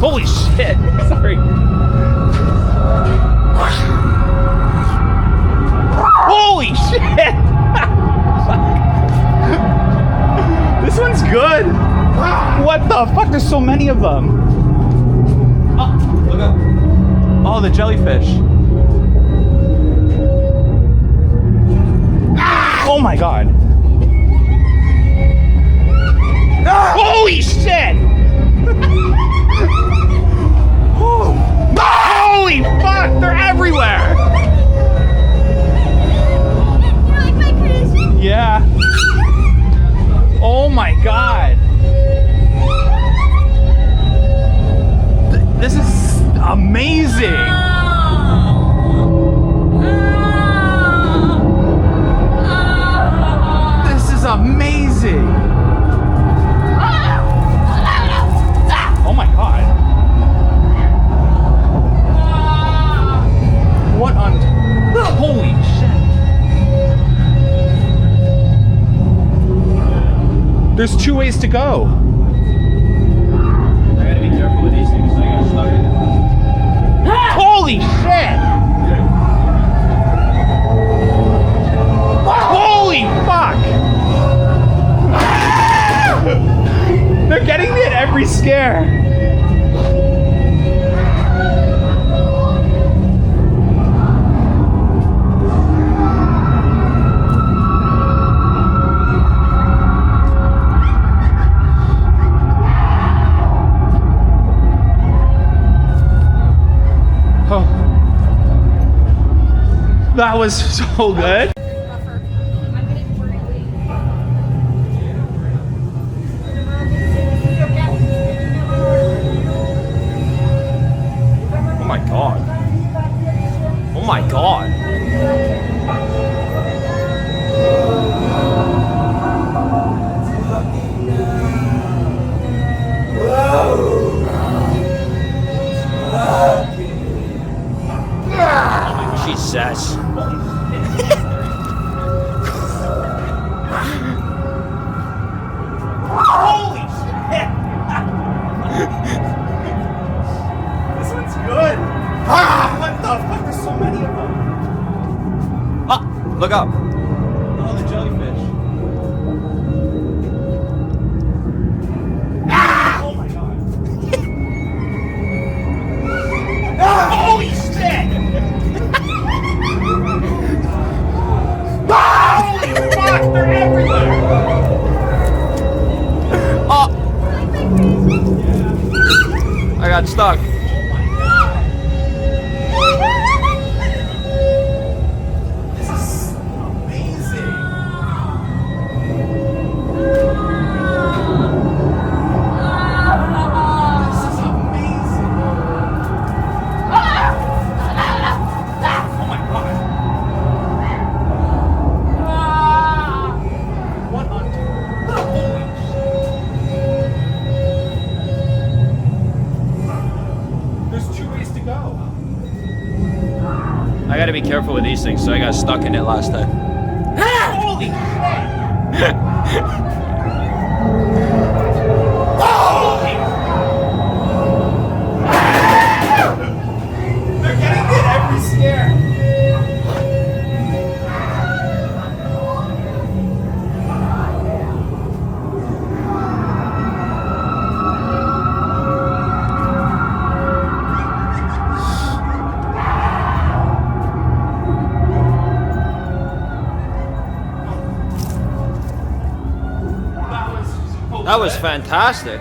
Holy shit! Sorry. Holy shit! This one's good. What the fuck? There's so many of them. Oh, look up. Oh, the jellyfish. Oh my god. Holy shit! Holy fuck! They're everywhere! Yeah. Oh my god. This is amazing. This is amazing. Oh my god. What on... Holy shit. There's 2 ways to go. I gotta be careful with these things so I got stuck in it. Holy shit! Holy fuck! They're getting me at every scare. Oh. That was so good. Oh my god. Oh my god. Jesus. Holy shit! This one's good. What the fuck? There's so many of them. Ah, look up. Oh, the jellyfish. Oh my god. Holy shit! Holy fuck! They're everywhere! Oh! I got stuck. This is amazing. This is amazing. Oh my god. What on... Holy shit. There's 2 ways to go. I gotta be careful with these things so I got stuck in it last time. Holy shit! Holy! They're getting me at every scare. That was fantastic.